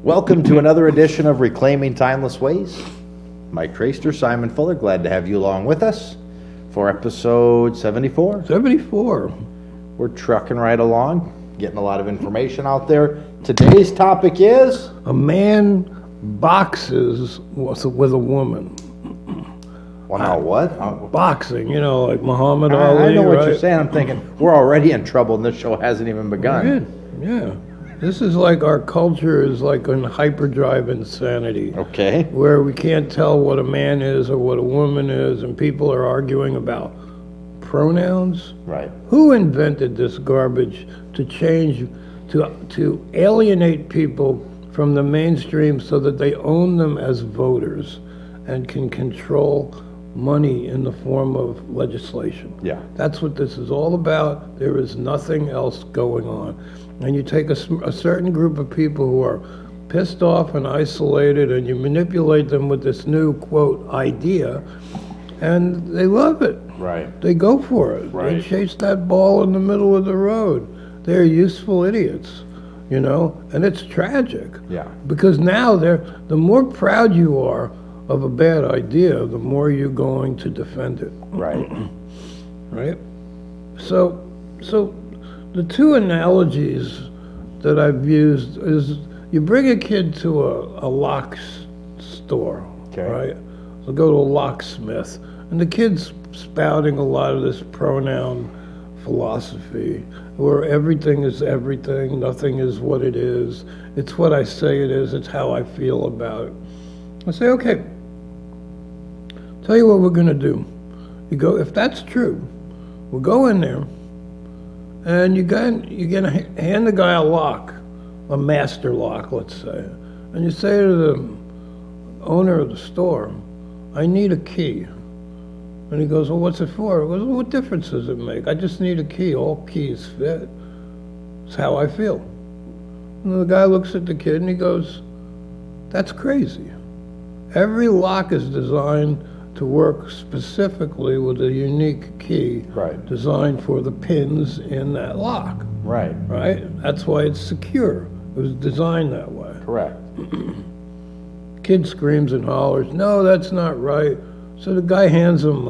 Welcome to another edition of Reclaiming Timeless Ways. Mike Traster, Simon Fuller, glad to have you along with us for episode 74. 74. We're trucking right along, getting a lot of information out there. Today's topic is... A man boxes with a woman. Well, now what? Boxing, like Muhammad Ali, I know what right? you're saying. I'm thinking, we're already in trouble and this show hasn't even begun. Yeah. This is like our culture is like an hyperdrive insanity. Okay. Where we can't tell what a man is or what a woman is, and people are arguing about pronouns. Right. Who invented this garbage to change, to alienate people from the mainstream so that they own them as voters and can control money in the form of legislation? Yeah. That's what this is all about. There is nothing else going on. And you take a certain group of people who are pissed off and isolated, and you manipulate them with this new, quote, idea, and they love it. Right. They go for it. Right. They chase that ball in the middle of the road. They're useful idiots, and it's tragic. Yeah. Because now the more proud you are of a bad idea, the more you're going to defend it. Right. Right? So the two analogies that I've used is you bring a kid to a lock store, Okay. right? So go to a locksmith, and the kid's spouting a lot of this pronoun philosophy, where everything is everything, nothing is what it is, it's what I say it is, it's how I feel about it. I say, okay, tell you what we're going to do. You go, if that's true, we'll go in there, and you're gonna hand the guy a lock, a master lock, let's say, and you say to the owner of the store, I need a key. And he goes, well, what's it for? He goes, well, what difference does it make? I just need a key. All keys fit. It's how I feel. And the guy looks at the kid and he goes, that's crazy. Every lock is designed to work specifically with a unique key, Right. designed for the pins in that lock, Right. right? That's why it's secure. It was designed that way. Correct. Kid screams and hollers, no, that's not right. So the guy hands him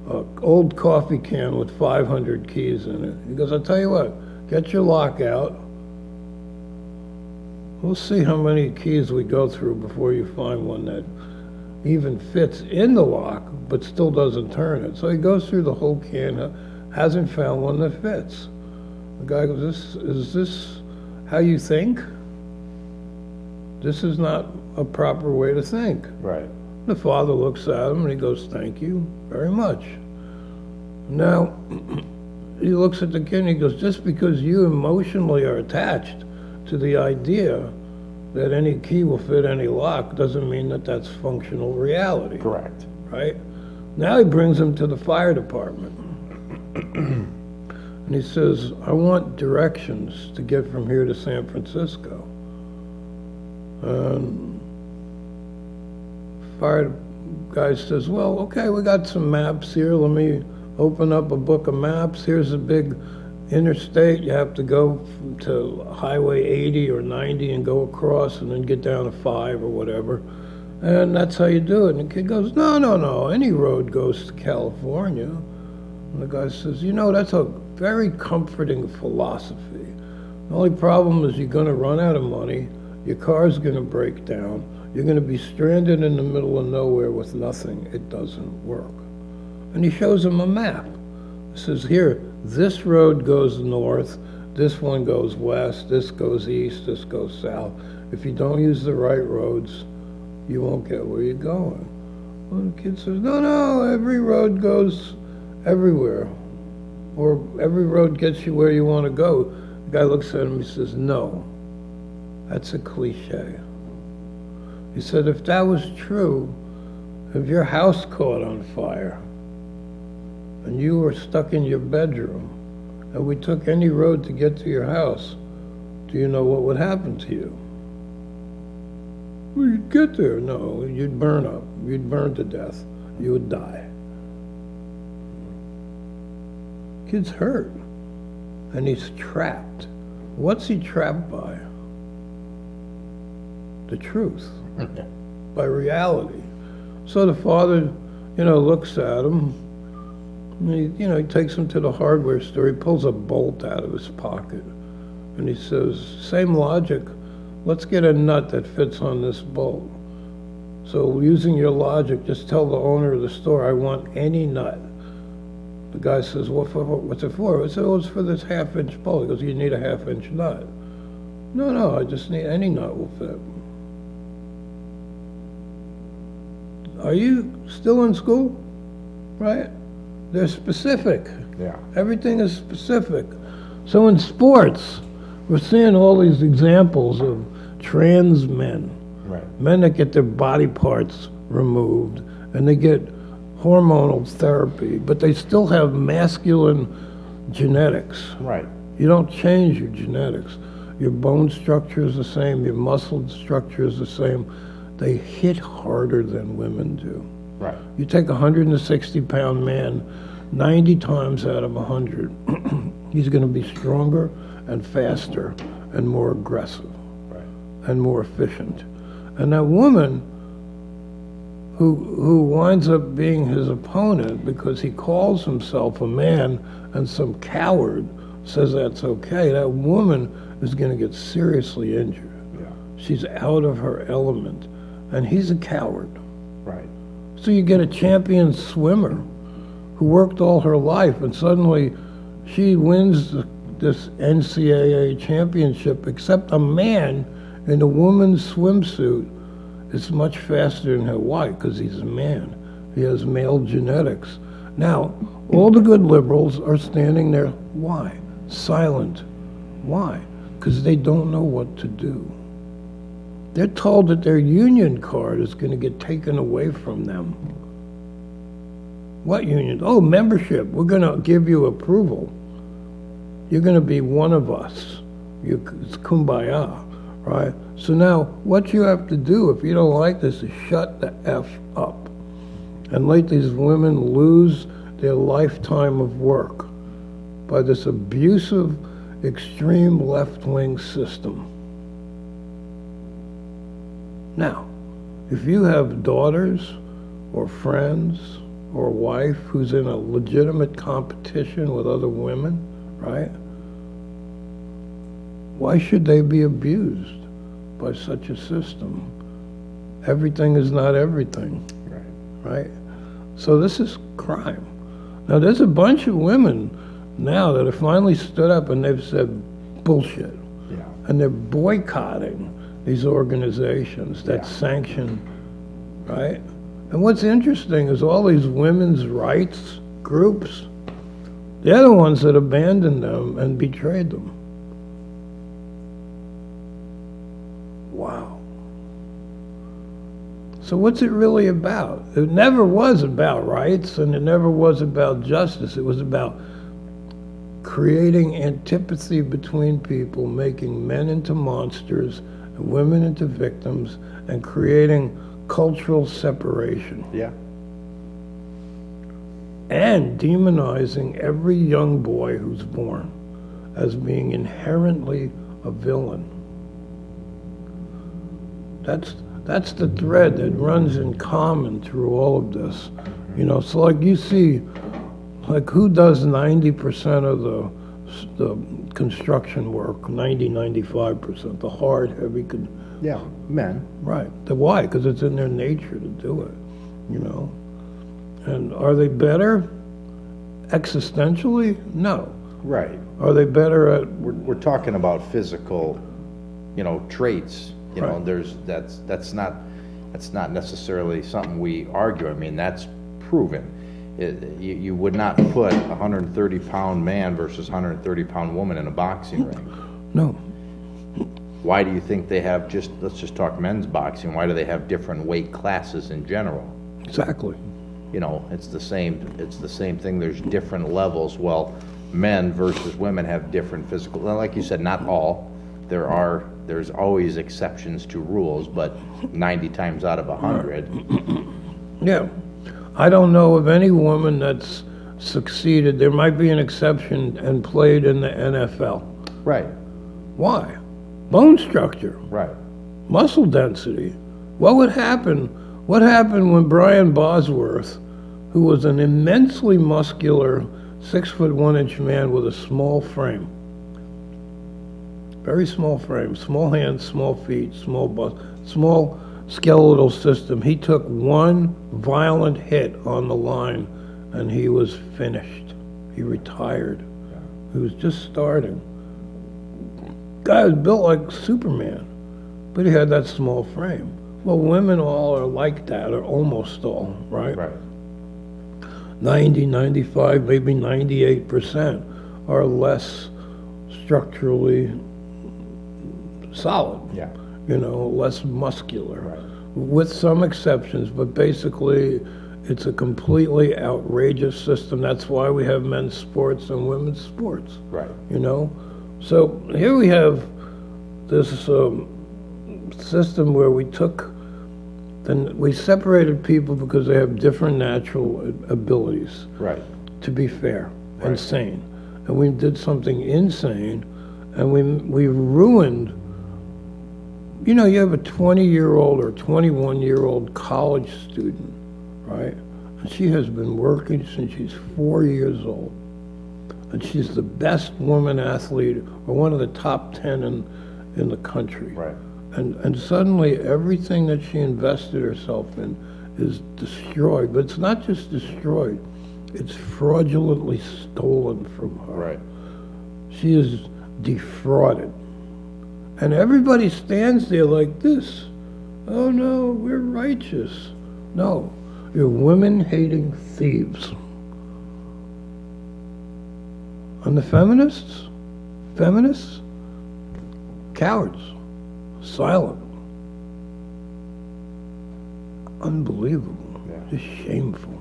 a old coffee can with 500 keys in it. He goes, I'll tell you what, get your lock out. We'll see how many keys we go through before you find one that even fits in the lock, but still doesn't turn it. So he goes through the whole can, hasn't found one that fits. The guy goes, is this how you think? This is not a proper way to think. Right. The father looks at him and he goes, thank you very much. Now, he looks at the kid and he goes, just because you emotionally are attached to the idea that any key will fit any lock doesn't mean that that's functional reality. Correct. Right? Now he brings him to the fire department. And he says, I want directions to get from here to San Francisco. Fire guy says, well, okay, we got some maps here. Let me open up a book of maps. Here's a big interstate. You have to go to Highway 80 or 90 and go across and then get down to 5 or whatever. And that's how you do it. And the kid goes, no. Any road goes to California. And the guy says, that's a very comforting philosophy. The only problem is you're going to run out of money. Your car's going to break down. You're going to be stranded in the middle of nowhere with nothing. It doesn't work. And he shows him a map. He says, here, this road goes north, this one goes west, this goes east, this goes south. If you don't use the right roads, you won't get where you're going. Well, the kid says, no, every road goes everywhere. Or every road gets you where you want to go. The guy looks at him and says, no, that's a cliche. He said, if that was true, if your house caught on fire and you were stuck in your bedroom and we took any road to get to your house, do you know what would happen to you? Well, you'd get there. No, you'd burn up. You'd burn to death. You would die. Kid's hurt. And he's trapped. What's he trapped by? the truth, by reality. So the father, looks at him. And he takes him to the hardware store. He pulls a bolt out of his pocket, and he says, "Same logic. Let's get a nut that fits on this bolt. So using your logic, just tell the owner of the store, I want any nut." The guy says, "What's it for?" I said, "Oh, it's for this half-inch bolt." He goes, "You need a half-inch nut." No, I just need any nut will fit. Are you still in school? Right? They're specific. Yeah. Everything is specific. So in sports, we're seeing all these examples of trans men, Right. men that get their body parts removed, and they get hormonal therapy, but they still have masculine genetics. Right. You don't change your genetics. Your bone structure is the same, your muscle structure is the same. They hit harder than women do. Right. You take a 160-pound man, 90 times out of 100, he's going to be stronger and faster and more aggressive Right. and more efficient. And that woman who winds up being his opponent because he calls himself a man and some coward says that's okay, that woman is going to get seriously injured. Yeah. She's out of her element, and he's a coward. Right. So you get a champion swimmer who worked all her life, and suddenly she wins this NCAA championship, except a man in a woman's swimsuit is much faster than her. Why? Because he's a man. He has male genetics. Now, all the good liberals are standing there. Why? Silent. Why? Because they don't know what to do. They're told that their union card is going to get taken away from them. What union? Oh, membership. We're going to give you approval. You're going to be one of us. It's kumbaya, right? So now what you have to do if you don't like this is shut the F up and let these women lose their lifetime of work by this abusive, extreme left-wing system. Now, if you have daughters or friends or a wife who's in a legitimate competition with other women, right? Why should they be abused by such a system? Everything is not everything, right? So this is crime. Now, there's a bunch of women now that have finally stood up and they've said bullshit. Yeah. And they're boycotting these organizations that Yeah. sanction, right? And what's interesting is all these women's rights groups, they're the ones that abandoned them and betrayed them. Wow. So what's it really about? It never was about rights, and it never was about justice. It was about creating antipathy between people, making men into monsters and women into victims, and creating cultural separation. Yeah. And demonizing every young boy who's born as being inherently a villain. That's the thread that runs in common through all of this. So like you see, like who does 90% of the construction work, 95%, the hard, heavy, Yeah. Men. right. Why? Because it's in their nature to do it, And are they better existentially? No. Right. Are they better at, We're talking about physical, traits. Right. That's not necessarily something we argue. I mean, that's proven. You would not put a 130-pound man versus 130-pound woman in a boxing ring. no. Why do you think they have let's just talk men's boxing, why do they have different weight classes in general? Exactly. It's the same thing, there's different levels. Well, men versus women have different physical, like you said, not all. There's always exceptions to rules, but 90 times out of 100. Yeah. I don't know of any woman that's succeeded. There might be an exception and played in the NFL. Right, Why? Bone structure. right. muscle density. What happened when Brian Bosworth, who was an immensely muscular 6'1" man with a small frame, very small frame, small hands, small feet, small skeletal system. He took one violent hit on the line and he was finished. He retired. He was just starting. Guy was built like Superman, but he had that small frame. Well, women all are like that, or almost all, right? Right. 90, 95, maybe 98% are less structurally solid. Yeah. Less muscular, Right. with some exceptions, but basically it's a completely outrageous system. That's why we have men's sports and women's sports, Right. So here we have this system where we separated people because they have different natural abilities, Right. to be fair and Right. sane. And we did something insane, and we ruined. You have a 20-year-old or 21-year-old college student, right? And she has been working since she's 4 years old. And she's the best woman athlete, or one of the top 10 in the country. Right. And suddenly everything that she invested herself in is destroyed. But it's not just destroyed, it's fraudulently stolen from her. Right. She is defrauded. And everybody stands there like this. Oh no, we're righteous. No, you're women-hating thieves. And the feminists, cowards, silent. Unbelievable. Yeah. Just shameful.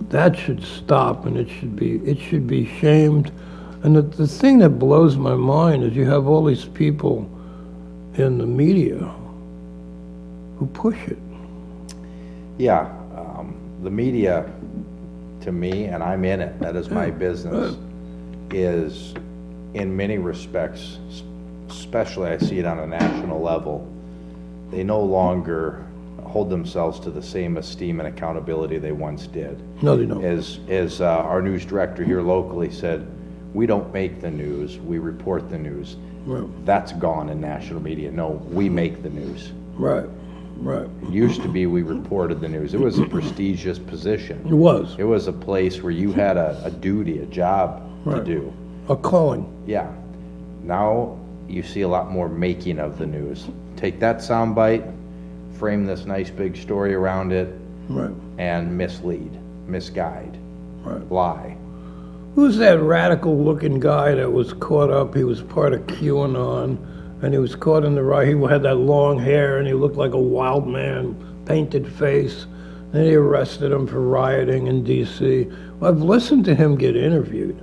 That should stop, and it should be shamed. And the thing that blows my mind is you have all these people in the media who push it. Yeah, the media, to me, and I'm in it, that is my business, is in many respects, especially I see it on a national level, they no longer hold themselves to the same esteem and accountability they once did. No, they don't. As our news director here locally said, we don't make the news, we report the news. Right. That's gone in national media. No, we make the news. Right. It used to be we reported the news. It was a prestigious position. It was. It was a place where you had a duty, a job to Right. do. A calling. Yeah. Now you see a lot more making of the news. Take that soundbite, frame this nice big story around it, Right. and mislead, misguide, Right. lie. Who's that radical-looking guy that was caught up? He was part of QAnon, and he was caught in the riot. He had that long hair, and he looked like a wild man, painted face. Then they arrested him for rioting in D.C. Well, I've listened to him get interviewed.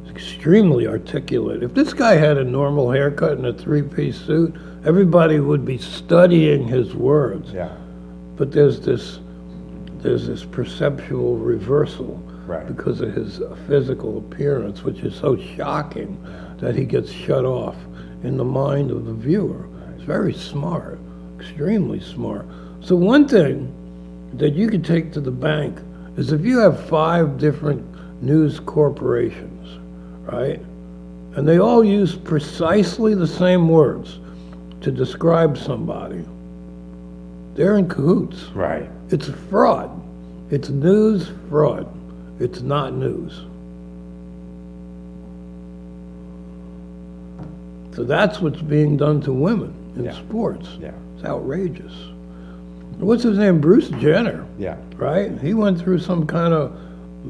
He's extremely articulate. If this guy had a normal haircut and a three-piece suit, everybody would be studying his words. Yeah. But there's this perceptual reversal. Right. Because of his physical appearance, which is so shocking that he gets shut off in the mind of the viewer. It's very smart, extremely smart. So one thing that you could take to the bank is if you have 5 different news corporations, right, and they all use precisely the same words to describe somebody, they're in cahoots. Right. It's fraud. It's news fraud. It's not news. So that's what's being done to women in Yeah. sports. Yeah. It's outrageous. What's his name? Bruce Jenner, Yeah. right? He went through some kind of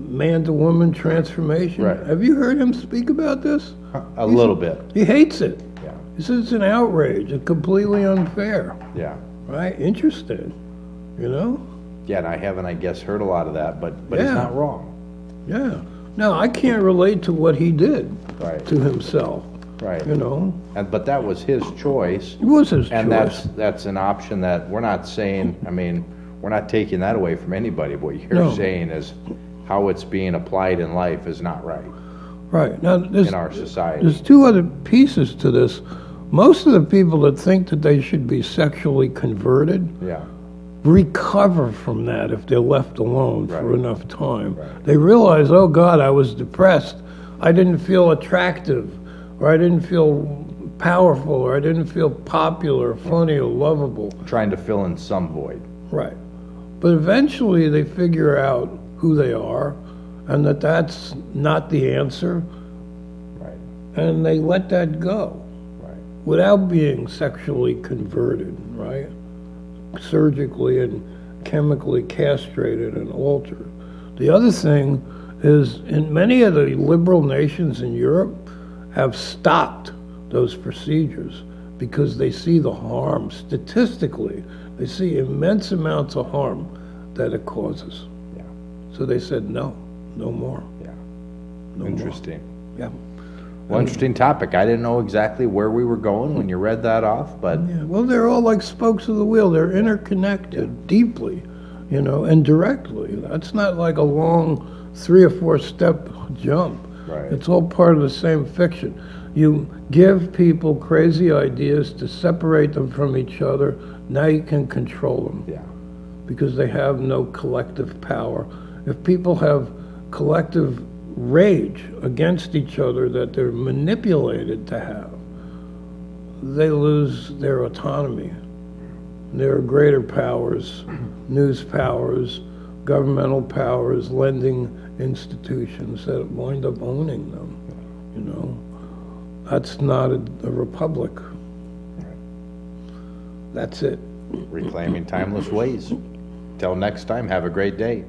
man-to-woman transformation. Right. Have you heard him speak about this? A little bit. He hates it. Yeah. He says it's an outrage. It's completely unfair, Yeah. right? Interesting, Yeah, and I haven't, I guess, heard a lot of that, but he's Yeah. not wrong. Yeah. Now, I can't relate to what he did Right. to himself, Right. But that was his choice. It was his And choice. that's an option that we're not saying, we're not taking that away from anybody. What you're No. saying is how it's being applied in life is not right. Right. Now, in our society. there's two other pieces to this. Most of the people that think that they should be sexually converted Yeah, recover from that if they're left alone for Right. enough time. Right. They realize, oh God, I was depressed. I didn't feel attractive, or I didn't feel powerful, or I didn't feel popular, funny, or lovable. trying to fill in some void. Right. But eventually they figure out who they are and that that's not the answer, Right, and they let that go right. without being sexually converted, right? Surgically and chemically castrated and altered. The other thing is, in many of the liberal nations in Europe have stopped those procedures because they see the harm statistically. They see immense amounts of harm that it causes. Yeah, So they said, no more. yeah. No Interesting. Yeah. Well, interesting topic. I didn't know exactly where we were going when you read that off, but Yeah, well, they're all like spokes of the wheel. They're interconnected deeply, and directly. That's not like a long 3 or 4 step jump. Right. It's all part of the same fiction. You give people crazy ideas to separate them from each other. Now you can control them yeah, because they have no collective power. If people have collective rage against each other that they're manipulated to have, they lose their autonomy. There are greater powers, news powers, governmental powers, lending institutions that wind up owning them. That's not a republic. That's it. reclaiming timeless ways. Till next time, have a great day.